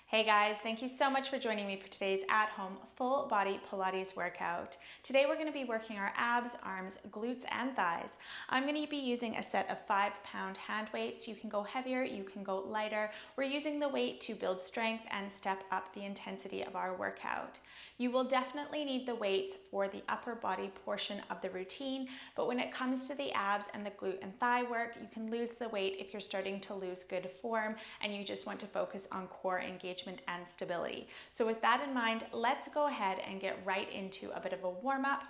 Hey guys, thank you so much for joining me for today's at-home full body Pilates workout. Today we're going to be working our abs, arms, glutes, and thighs. I'm going to be using a set of 5-pound hand weights. You can go heavier, you can go lighter. We're using the weight to build strength and step up the intensity of our workout. You will definitely need the weights for the upper body portion of the routine, but when it comes to the abs and the glute and thigh work, you can lose the weight if you're starting to lose good form and you just want to focus on core engagement and stability. So with that in mind, let's go ahead and get right into a bit of a warm-up.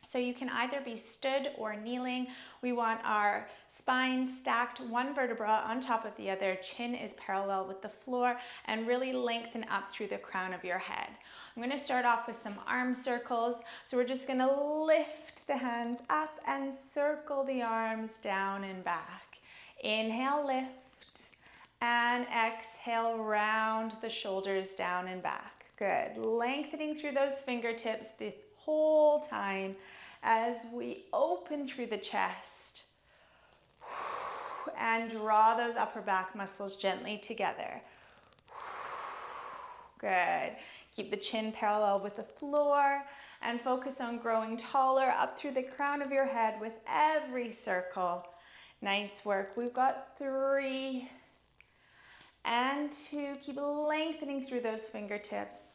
So you can either be stood or kneeling. We want our spine stacked, one vertebra on top of the other, chin is parallel with the floor, and really lengthen up through the crown of your head. I'm going to start off with some arm circles. So we're just going to lift the hands up and circle the arms down and back. Inhale, lift, and exhale, round the shoulders down and back. Good. Lengthening through those fingertips the whole time as we open through the chest and draw those upper back muscles gently together. Good. Keep the chin parallel with the floor and focus on growing taller up through the crown of your head with every circle. Nice work. We've got 3 and 2. Keep lengthening through those fingertips.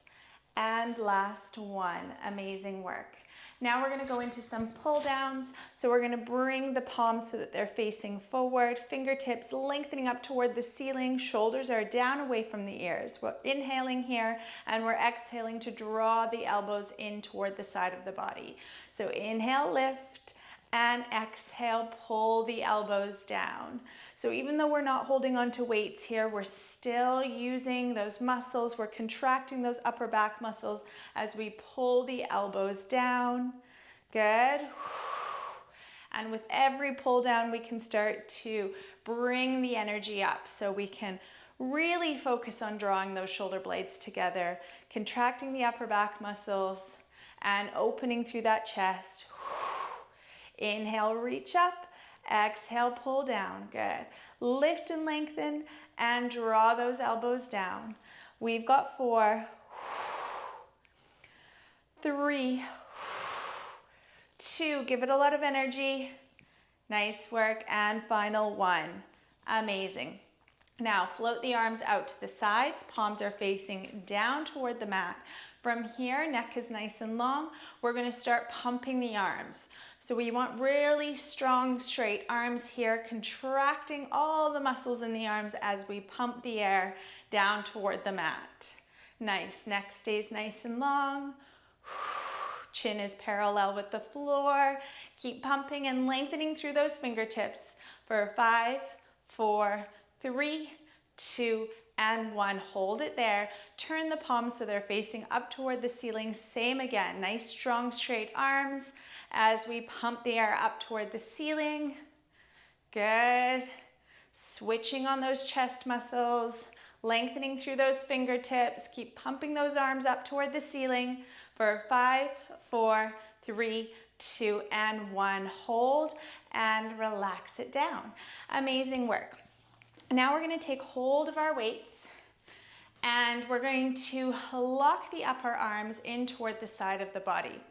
And last 1. Amazing work. Now we're going to go into some pull downs. So we're going to bring the palms so that they're facing forward, fingertips lengthening up toward the ceiling, shoulders are down away from the ears. We're inhaling here and we're exhaling to draw the elbows in toward the side of the body. So inhale, lift, and exhale, pull the elbows down. So even though we're not holding on to weights here, we're still using those muscles. We're contracting those upper back muscles as we pull the elbows down. Good. And with every pull down, we can start to bring the energy up so we can really focus on drawing those shoulder blades together, contracting the upper back muscles and opening through that chest. Inhale, reach up. Exhale, pull down. Good. Lift and lengthen and draw those elbows down. We've got 4, 3, 2. Give it a lot of energy. Nice work. And final 1. Amazing. Now float the arms out to the sides. Palms are facing down toward the mat. From here, neck is nice and long. We're going to start pumping the arms. So we want really strong, straight arms here, contracting all the muscles in the arms as we pump the air down toward the mat. Nice. Neck stays nice and long. Chin is parallel with the floor. Keep pumping and lengthening through those fingertips for 5, 4, 3, 2, and 1. Hold it there. Turn the palms so they're facing up toward the ceiling. Same again. Nice, strong, straight arms as we pump the air up toward the ceiling. Good. Switching on those chest muscles, lengthening through those fingertips. Keep pumping those arms up toward the ceiling for 5, 4, 3, 2, and 1. Hold and relax it down. Amazing work. Now we're going to take hold of our weights and we're going to lock the upper arms in toward the side of the body.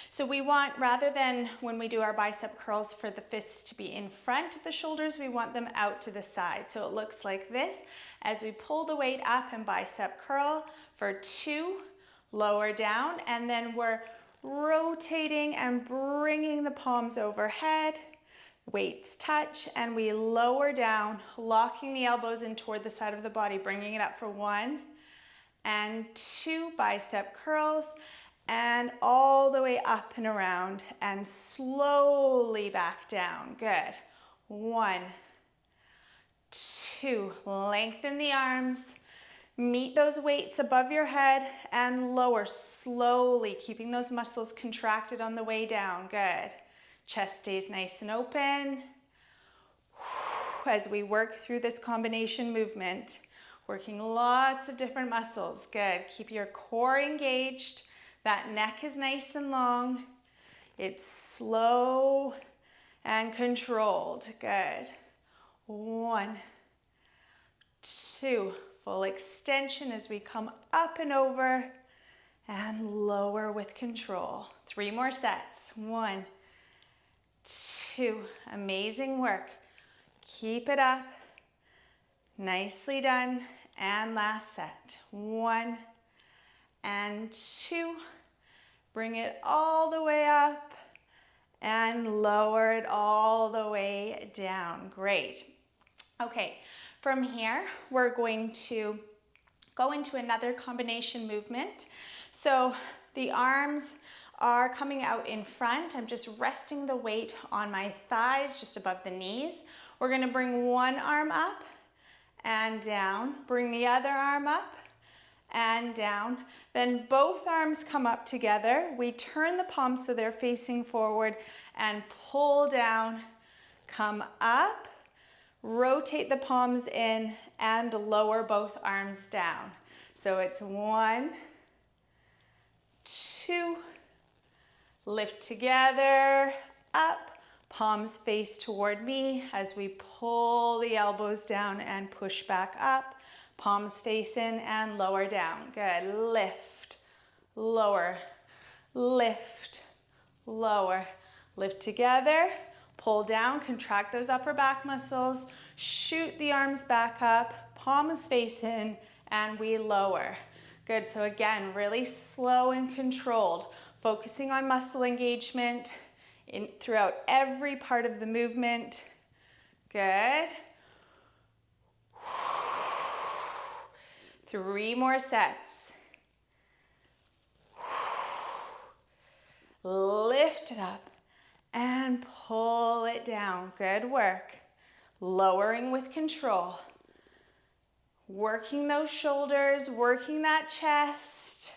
So we want, rather than when we do our bicep curls for the fists to be in front of the shoulders, we want them out to the side. So it looks like this as we pull the weight up and bicep curl for 2, lower down, and then we're rotating and bringing the palms overhead. Weights touch and we lower down, locking the elbows in toward the side of the body, bringing it up for 1 and 2 bicep curls and all the way up and around and slowly back down. Good. 1, 2, lengthen the arms, meet those weights above your head and lower slowly, keeping those muscles contracted on the way down. Good. Chest stays nice and open. As we work through this combination movement, working lots of different muscles. Good. Keep your core engaged. That neck is nice and long. It's slow and controlled. Good. 1, 2, Full extension as we come up and over and lower with control. 3 more sets. 1, 2, amazing work. Keep it up. Nicely done. And last set. 1 and 2. Bring it all the way up and lower it all the way down. Great. Okay, from here, we're going to go into another combination movement. So the arms are coming out in front. I'm just resting the weight on my thighs, just above the knees. We're gonna bring one arm up and down. Bring the other arm up and down. Then both arms come up together. We turn the palms so they're facing forward and pull down, come up, rotate the palms in and lower both arms down. So it's 1, 2, lift together, up, palms face toward me as we pull the elbows down and push back up. Palms face in and lower down. Good. Lift, lower, lift, lower. Lift together, pull down, contract those upper back muscles, shoot the arms back up, palms face in, and we lower. Good. So again, really slow and controlled, focusing on muscle engagement throughout every part of the movement. Good. 3 more sets. Lift it up and pull it down. Good work. Lowering with control. Working those shoulders, working that chest.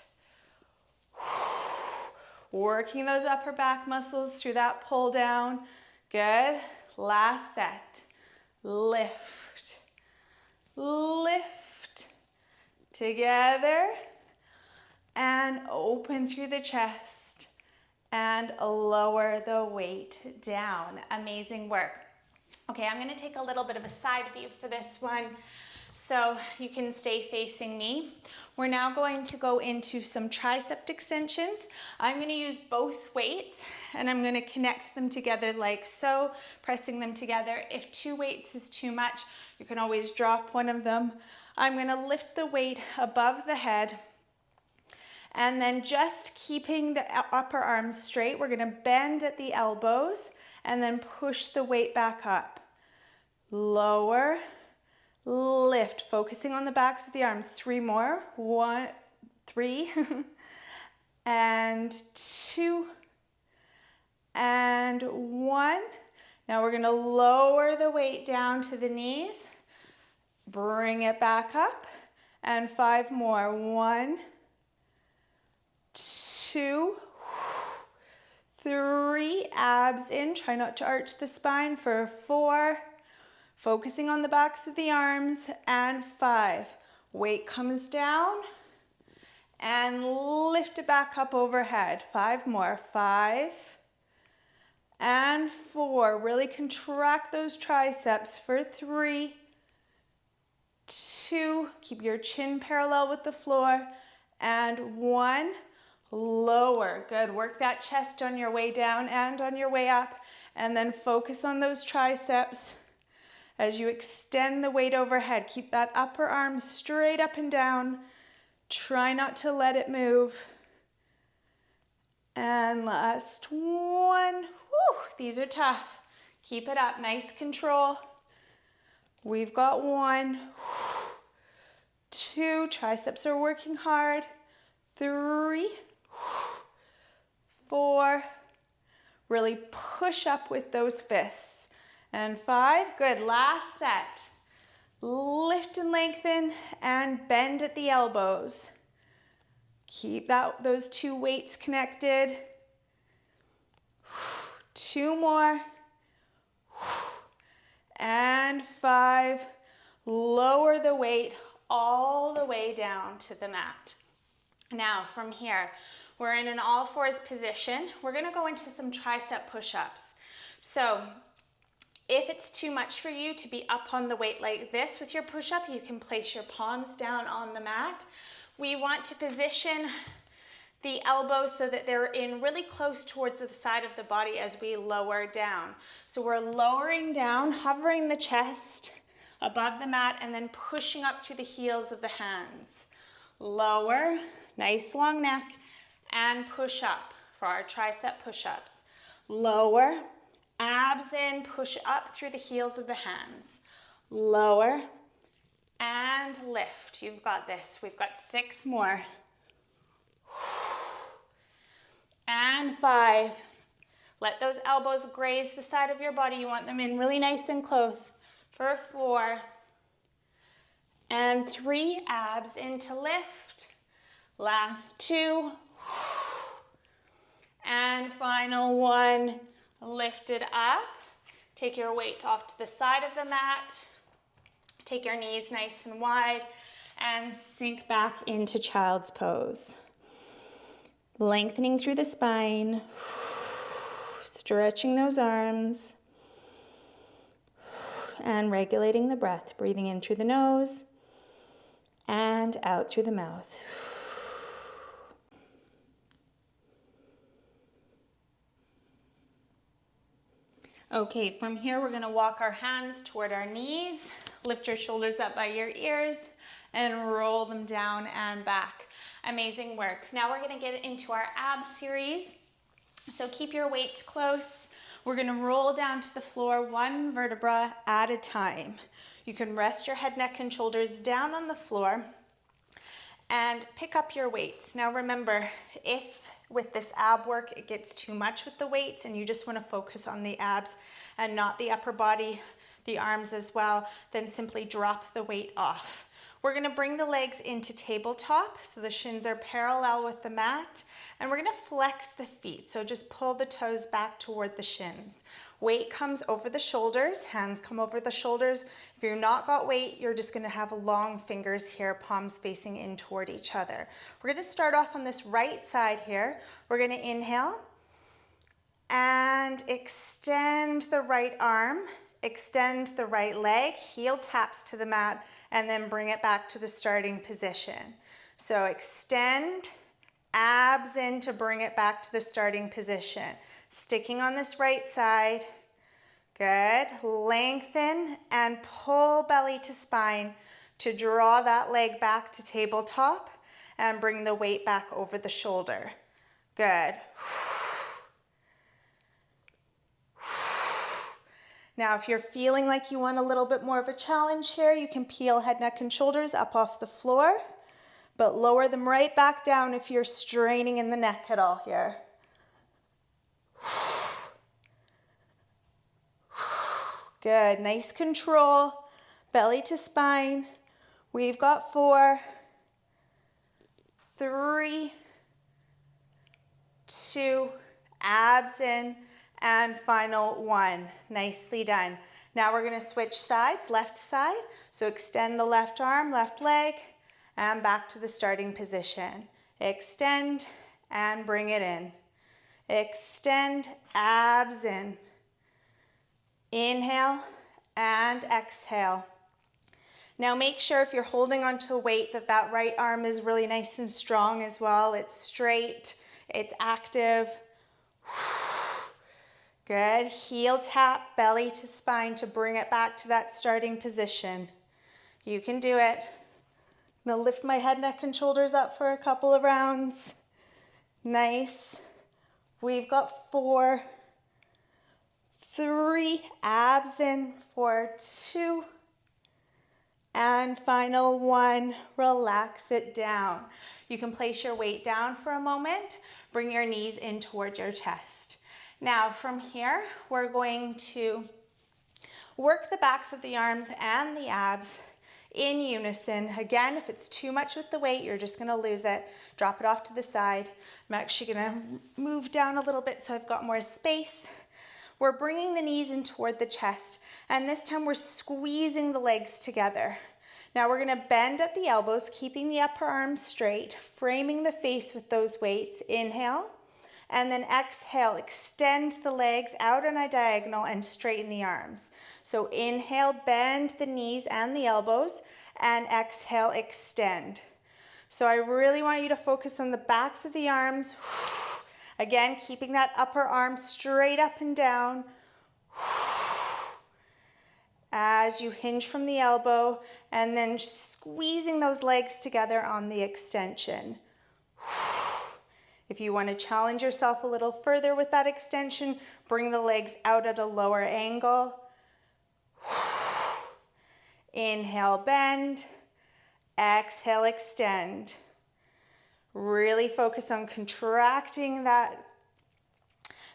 Working those upper back muscles through that pull down. Good. Last set. Lift. Lift. Together and open through the chest and lower the weight down. Amazing work. Okay, I'm going to take a little bit of a side view for this one so you can stay facing me. We're now going to go into some tricep extensions. I'm going to use both weights and I'm going to connect them together like so, pressing them together. If 2 weights is too much, you can always drop one of them. I'm going to lift the weight above the head and then just keeping the upper arms straight, we're going to bend at the elbows and then push the weight back up. Lower, lift, focusing on the backs of the arms. 3 more. 1, 3, and 2, and 1. Now we're going to lower the weight down to the knees. Bring it back up and 5 more. 1, 2, 3. Abs in. Try not to arch the spine for 4. Focusing on the backs of the arms and 5. Weight comes down and lift it back up overhead. 5 more. 5 and 4. Really contract those triceps for 3. 2, keep your chin parallel with the floor, and 1, lower. Good, work that chest on your way down and on your way up, and then focus on those triceps as you extend the weight overhead. Keep that upper arm straight up and down. Try not to let it move. And last one. Whew, these are tough. Keep it up, nice control. We've got 1, 2, triceps are working hard. 3, 4, really push up with those fists. And 5, good, last set. Lift and lengthen and bend at the elbows. Keep those 2 weights connected. 2 more. And 5, lower the weight all the way down to the mat. Now from here, we're in an all-fours position. We're gonna go into some tricep push-ups. So If it's too much for you to be up on the weight like this with your push-up, you can place your palms down on the mat. We want to position the elbows so that they're in really close towards the side of the body as we lower down. So we're lowering down, hovering the chest above the mat, and then pushing up through the heels of the hands. Lower, nice long neck, and push up for our tricep push-ups. Lower, abs in, push up through the heels of the hands. Lower, and lift. You've got this. We've got 6 more. And 5. Let those elbows graze the side of your body. You want them in really nice and close. For 4. And 3, abs into lift. Last 2. And final 1, lift it up. Take your weights off to the side of the mat. Take your knees nice and wide and sink back into child's pose. Lengthening through the spine, stretching those arms, and regulating the breath, breathing in through the nose and out through the mouth. Okay, from here we're gonna walk our hands toward our knees, lift your shoulders up by your ears, and roll them down and back. Amazing work. Now we're gonna get into our abs series. So keep your weights close. We're gonna roll down to the floor 1 vertebra at a time. You can rest your head, neck, and shoulders down on the floor and pick up your weights. Now remember, if with this ab work it gets too much with the weights and you just want to focus on the abs and not the upper body, the arms as well, then simply drop the weight off. We're going to bring the legs into tabletop so the shins are parallel with the mat, and we're going to flex the feet. So just pull the toes back toward the shins. Weight comes over the shoulders, hands come over the shoulders. If you've not got weight, you're just gonna have long fingers here, palms facing in toward each other. We're gonna start off on this right side here. We're gonna inhale and extend the right arm, extend the right leg, heel taps to the mat, and then bring it back to the starting position. So extend, abs in to bring it back to the starting position. Sticking on this right side. Good. Lengthen and pull belly to spine to draw that leg back to tabletop and bring the weight back over the shoulder. Good. Now, if you're feeling like you want a little bit more of a challenge here, you can peel head, neck, and shoulders up off the floor, but lower them right back down if you're straining in the neck at all here. Good, nice control, belly to spine. We've got 4, 3, 2, abs in, and final 1. Nicely done. Now we're gonna switch sides, left side. So extend the left arm, left leg, and back to the starting position. Extend and bring it in. Extend, abs in. Inhale and exhale. Now make sure if you're holding onto a weight that right arm is really nice and strong as well. It's straight, it's active. Good. Heel tap, belly to spine to bring it back to that starting position. You can do it. I'm gonna lift my head, neck, and shoulders up for a couple of rounds. Nice. We've got 4, 3, abs in for 2, and final 1, relax it down. You can place your weight down for a moment, bring your knees in toward your chest. Now from here, we're going to work the backs of the arms and the abs in unison. Again, if it's too much with the weight, you're just gonna lose it. Drop it off to the side. I'm actually gonna move down a little bit so I've got more space. We're bringing the knees in toward the chest, and this time we're squeezing the legs together. Now we're gonna bend at the elbows, keeping the upper arms straight, framing the face with those weights. Inhale, And then exhale, extend the legs out on a diagonal and straighten the arms. So inhale, bend the knees and the elbows, and exhale, extend. So I really want you to focus on the backs of the arms. Again, keeping that upper arm straight up and down. As you hinge from the elbow, and then squeezing those legs together on the extension. If you want to challenge yourself a little further with that extension, bring the legs out at a lower angle. Inhale, bend. Exhale, extend. Really focus on contracting that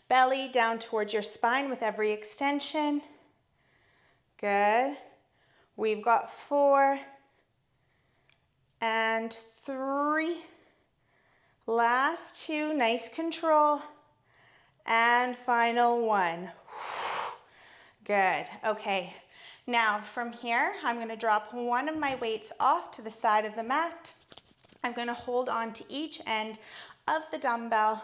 belly down towards your spine with every extension. Good. We've got 4 and 3. Last 2, nice control. And final 1. Good. Okay. Now from here, I'm going to drop one of my weights off to the side of the mat. I'm going to hold on to each end of the dumbbell,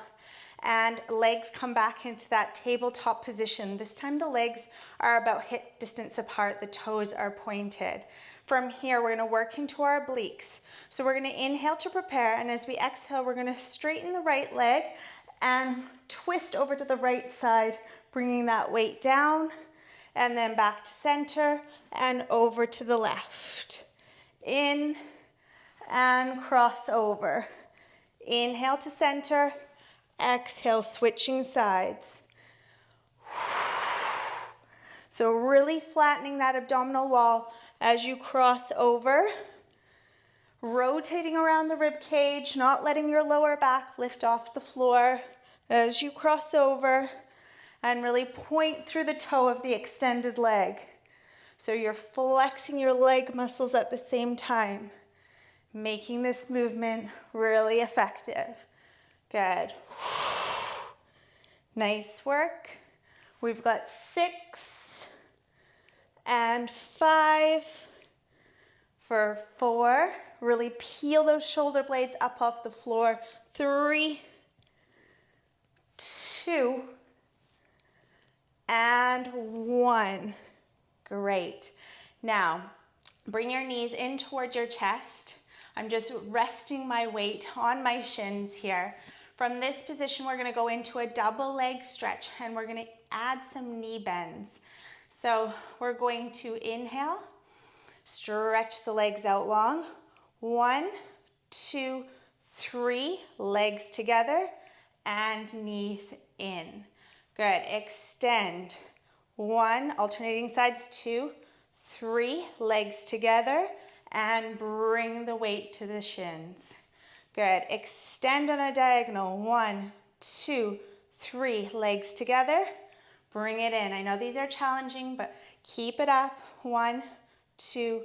and legs come back into that tabletop position. This time the legs are about hip distance apart, the toes are pointed. From here, we're going to work into our obliques. So we're going to inhale to prepare, and as we exhale, we're going to straighten the right leg and twist over to the right side, bringing that weight down, and then back to center and over to the left. In and cross over. Inhale to center, exhale, switching sides. So really flattening that abdominal wall as you cross over, rotating around the rib cage, not letting your lower back lift off the floor as you cross over, and really point through the toe of the extended leg. So you're flexing your leg muscles at the same time, making this movement really effective. Good. Nice work. We've got 6 and 5 for 4. Really peel those shoulder blades up off the floor. 3, 2, and 1. Great. Now, bring your knees in towards your chest. I'm just resting my weight on my shins here. From this position, we're going to go into a double leg stretch, and we're going to add some knee bends. So we're going to inhale, stretch the legs out long. 1, 2, 3, legs together, and knees in. Good. Extend. 1, alternating sides. 2, 3, legs together, and bring the weight to the shins. Good. Extend on a diagonal. 1, 2, 3, legs together. Bring it in. I know these are challenging, but keep it up. 1, 2,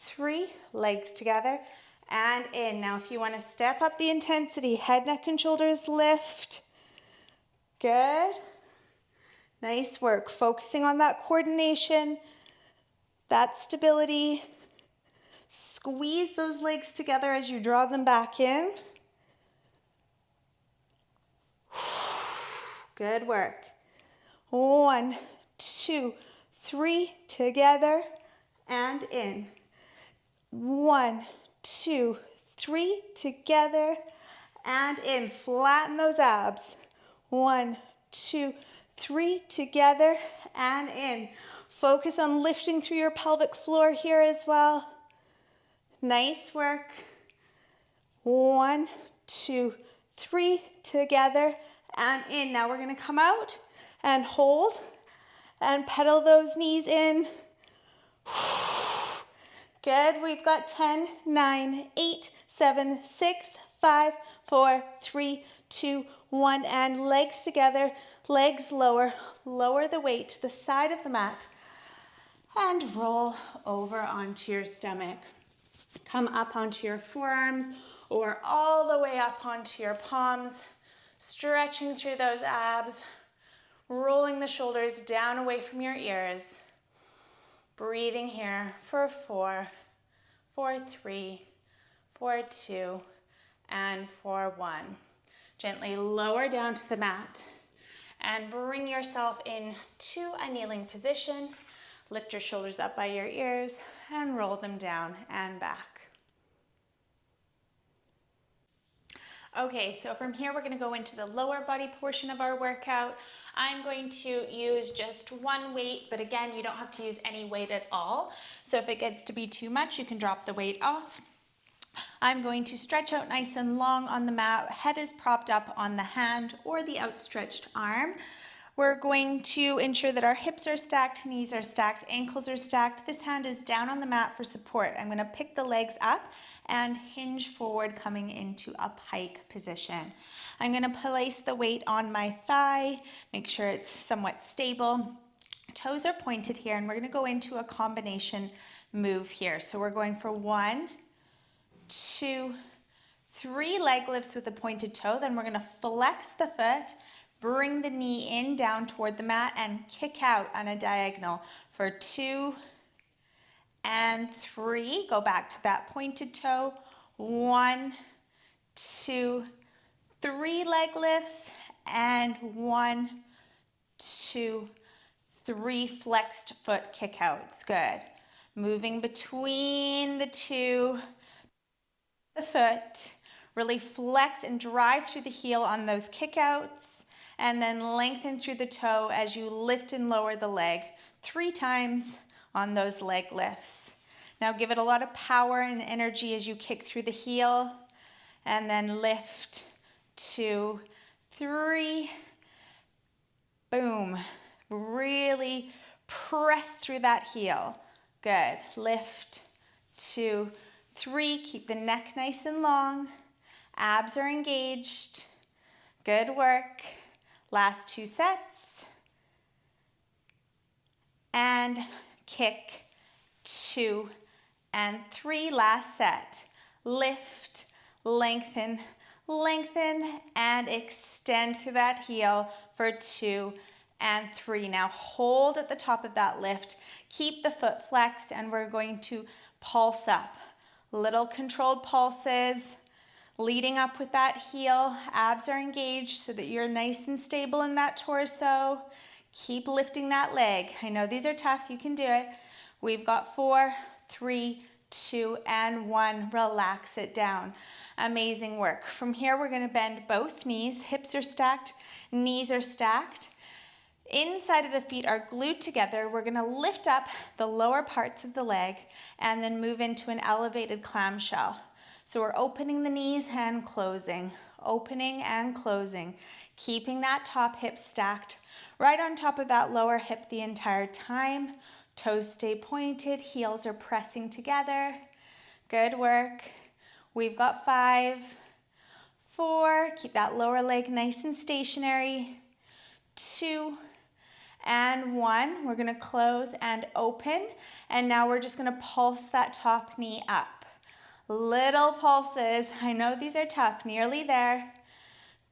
3, legs together, and in. Now, if you want to step up the intensity, head, neck, and shoulders lift. Good. Nice work. Focusing on that coordination, that stability. Squeeze those legs together as you draw them back in. Good work. 1, 2, 3, together and in. 1, 2, 3, together and in. Flatten those abs. 1, 2, 3, together and in. Focus on lifting through your pelvic floor here as well. Nice work. 1, 2, 3, together and in. Now we're going to come out and hold and pedal those knees in. Good. We've got 10, 9, 8, 7, 6, 5, 4, 3, 2, 1, and legs together, legs lower. Lower the weight to the side of the mat and roll over onto your stomach. Come up onto your forearms or all the way up onto your palms, stretching through those abs, rolling the shoulders down away from your ears. Breathing here for 4, for 3, for 2, and for 1. Gently lower down to the mat and bring yourself into a kneeling position. Lift your shoulders up by your ears and roll them down and back. Okay, so from here we're going to go into the lower body portion of our workout. I'm going to use just one weight, but again, you don't have to use any weight at all. So if it gets to be too much, you can drop the weight off. I'm going to stretch out nice and long on the mat. Head is propped up on the hand or the outstretched arm. We're going to ensure that our hips are stacked, knees are stacked, ankles are stacked. This hand is down on the mat for support. I'm going to pick the legs up and hinge forward, coming into a pike position. I'm going to place the weight on my thigh, make sure it's somewhat stable. Toes are pointed here, and we're going to go into a combination move here. So we're going for 1, 2, 3 leg lifts with a pointed toe. Then we're going to flex the foot, bring the knee in down toward the mat, and kick out on a diagonal for 2 and 3. Go back to that pointed toe. 1, 2, 3 leg lifts, and 1, 2, 3 flexed foot kickouts. Good. Moving between the two, the foot. Really flex and drive through the heel on those kickouts, and then lengthen through the toe as you lift and lower the leg 3 times on those leg lifts. Now give it a lot of power and energy as you kick through the heel, and then lift, 2, 3, boom. Really press through that heel. Good. Lift, 2, 3. Keep the neck nice and long. Abs are engaged. Good work. Last 2 sets. And kick, 2 and 3. Last set. Lift, lengthen, lengthen, and extend through that heel for 2 and 3. Now hold at the top of that lift. Keep the foot flexed, and we're going to pulse up. Little controlled pulses, leading up with that heel. Abs are engaged so that you're nice and stable in that torso. Keep lifting that leg. I know these are tough. You can do it. We've got 4, 3, 2, and 1. Relax it down. Amazing work. From here, we're going to bend both knees. Hips are stacked. Knees are stacked. Inside of the feet are glued together. We're going to lift up the lower parts of the leg and then move into an elevated clamshell. So we're opening the knees and closing, opening and closing, keeping that top hip stacked right on top of that lower hip the entire time. Toes stay pointed, heels are pressing together. Good work. We've got 5, 4, keep that lower leg nice and stationary. 2 and 1. We're going to close and open, and now we're just going to pulse that top knee up. Little pulses. I know these are tough. Nearly there.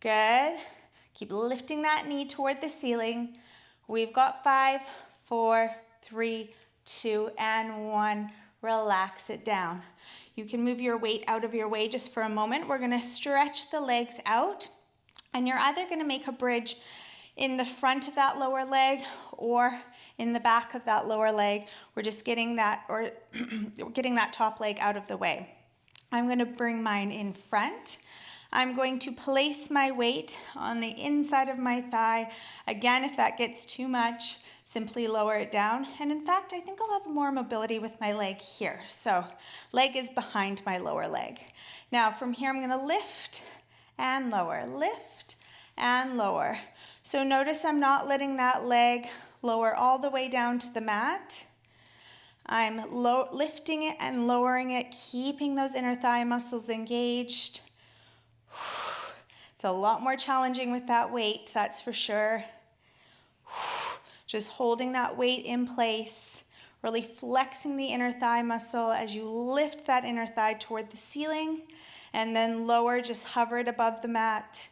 Good. Keep lifting that knee toward the ceiling. We've got 5, 4, 3, 2, and 1. Relax it down. You can move your weight out of your way just for a moment. We're going to stretch the legs out, and you're either going to make a bridge in the front of that lower leg or in the back of that lower leg. We're just getting that getting that top leg out of the way. I'm going to bring mine in front. I'm going to place my weight on the inside of my thigh. Again, if that gets too much, simply lower it down. And in fact, I think I'll have more mobility with my leg here. So leg is behind my lower leg. Now from here, I'm going to lift and lower, lift and lower. So notice I'm not letting that leg lower all the way down to the mat. I'm lifting it and lowering it, keeping those inner thigh muscles engaged. It's a lot more challenging with that weight, that's for sure. Just holding that weight in place, really flexing the inner thigh muscle as you lift that inner thigh toward the ceiling, and then lower, just hover it above the mat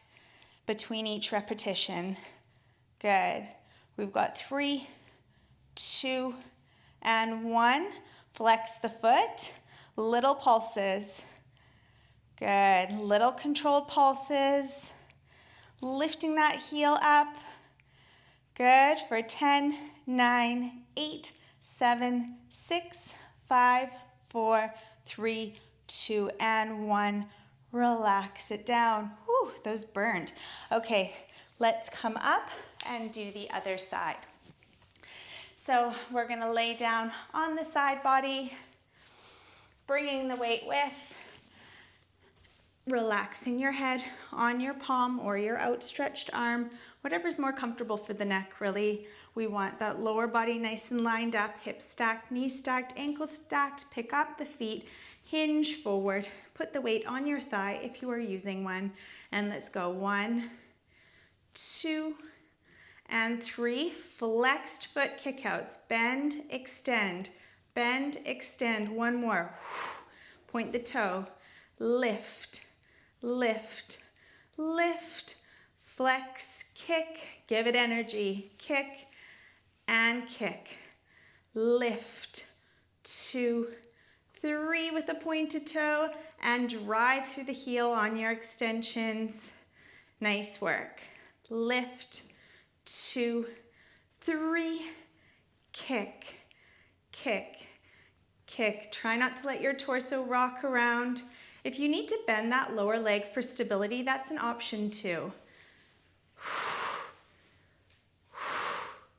between each repetition. Good. We've got 3, 2, and 1. Flex the foot. Little pulses. Good. Little controlled pulses. Lifting that heel up. Good. For 10, 9, 8, 7, 6, 5, 4, 3, 2, and 1. Relax it down. Whew, those burned. Okay, let's come up and do the other side. So we're gonna lay down on the side body, bringing the weight with, relaxing your head on your palm or your outstretched arm, whatever's more comfortable for the neck, really. We want that lower body nice and lined up, hips stacked, knees stacked, ankles stacked. Pick up the feet, hinge forward, put the weight on your thigh if you are using one, and let's go. 1, 2, and 3. Flexed foot kickouts. Bend, extend, bend, extend. One more. Point the toe, lift, lift, lift, flex, kick, give it energy, kick and kick, lift, 2, 3 with a pointed toe, and drive through the heel on your extensions. Nice work. Lift, 2, 3, kick, kick, kick. Try not to let your torso rock around. If you need to bend that lower leg for stability, that's an option too.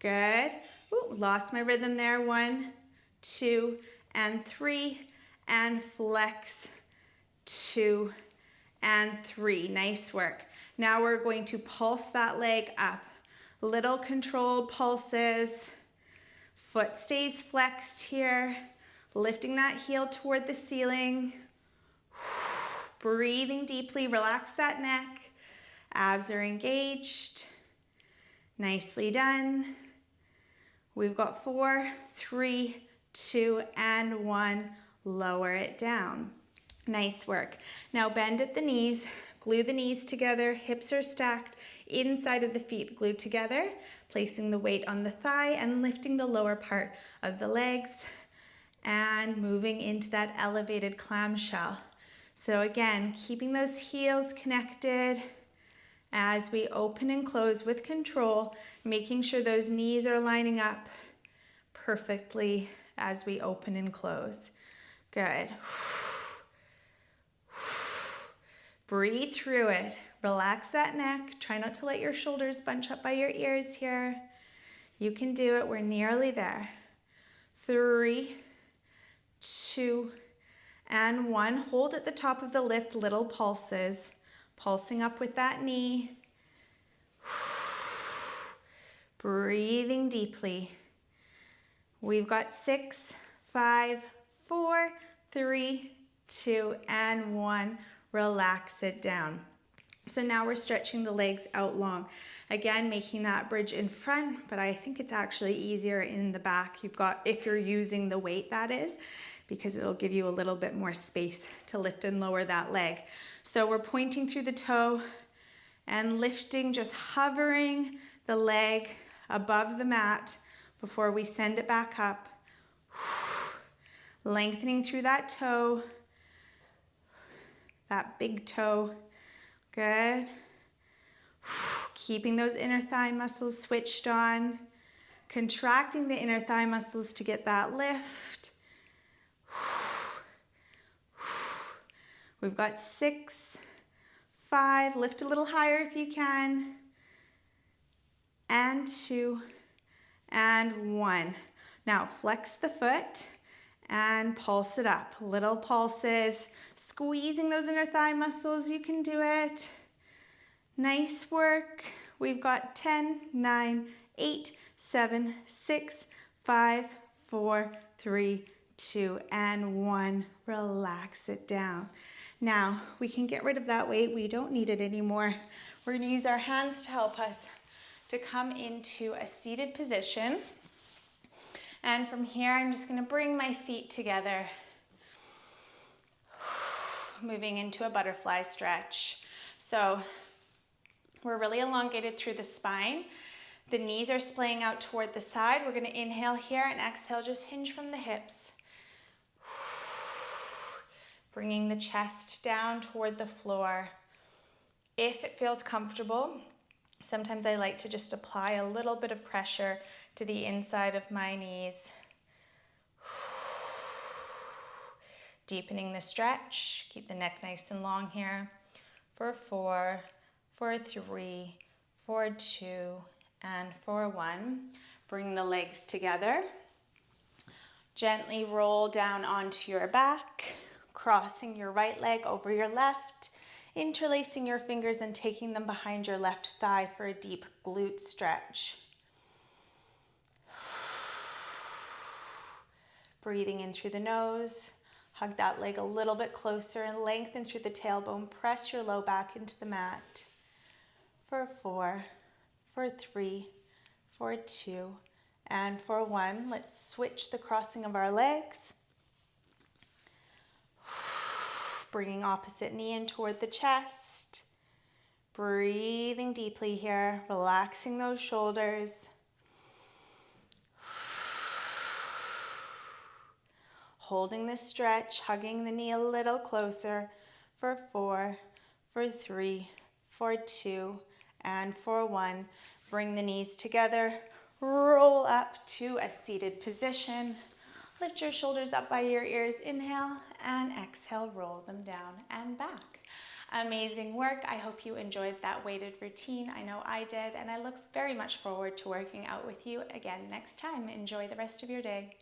Good. Ooh, lost my rhythm there. 1, 2, and 3, and flex, 2, and 3. Nice work. Now we're going to pulse that leg up. Little controlled pulses. Foot stays flexed here. Lifting that heel toward the ceiling. Breathing deeply, relax that neck. Abs are engaged. Nicely done. We've got 4, 3, 2, and 1. Lower it down. Nice work. Now bend at the knees, glue the knees together, hips are stacked, inside of the feet glued together, placing the weight on the thigh and lifting the lower part of the legs and moving into that elevated clamshell. So again, keeping those heels connected as we open and close with control, making sure those knees are lining up perfectly as we open and close. Good. Breathe through it. Relax that neck. Try not to let your shoulders bunch up by your ears here. You can do it. We're nearly there. 3, 2, and 1. Hold at the top of the lift, little pulses. Pulsing up with that knee. Breathing deeply. We've got 6, 5, 4, 3, 2, and 1. Relax it down. So now we're stretching the legs out long. Again, making that bridge in front, but I think it's actually easier in the back. You've got, if you're using the weight, that is, because it'll give you a little bit more space to lift and lower that leg. So we're pointing through the toe and lifting, just hovering the leg above the mat before we send it back up. Lengthening through that toe, that big toe. Good. Keeping those inner thigh muscles switched on. Contracting the inner thigh muscles to get that lift. We've got 6, 5, lift a little higher if you can, and 2, and 1. Now flex the foot and pulse it up. Little pulses, squeezing those inner thigh muscles. You can do it. Nice work. We've got 10, 9, 8, 7, 6, 5, 4, 3, 2, and 1. Relax it down. Now, we can get rid of that weight. We don't need it anymore. We're going to use our hands to help us to come into a seated position. And from here, I'm just going to bring my feet together, moving into a butterfly stretch. So we're really elongated through the spine. The knees are splaying out toward the side. We're going to inhale here and exhale, just hinge from the hips. Bringing the chest down toward the floor. If it feels comfortable, Sometimes I like to just apply a little bit of pressure to the inside of my knees. Deepening the stretch. Keep the neck nice and long here. For 4, for 3, for 2, and for 1. Bring the legs together. Gently roll down onto your back, crossing your right leg over your left, interlacing your fingers and taking them behind your left thigh for a deep glute stretch. Breathing in through the nose. Hug that leg a little bit closer and lengthen through the tailbone. Press your low back into the mat. For 4, for 3, for 2, and for 1. Let's switch the crossing of our legs. Bringing opposite knee in toward the chest. Breathing deeply here, relaxing those shoulders. Holding this stretch, hugging the knee a little closer for 4, for 3, for 2, and for 1. Bring the knees together, roll up to a seated position. Lift your shoulders up by your ears, inhale, and exhale, roll them down and back. Amazing work. I hope you enjoyed that weighted routine. I know I did, and I look very much forward to working out with you again next time. Enjoy the rest of your day.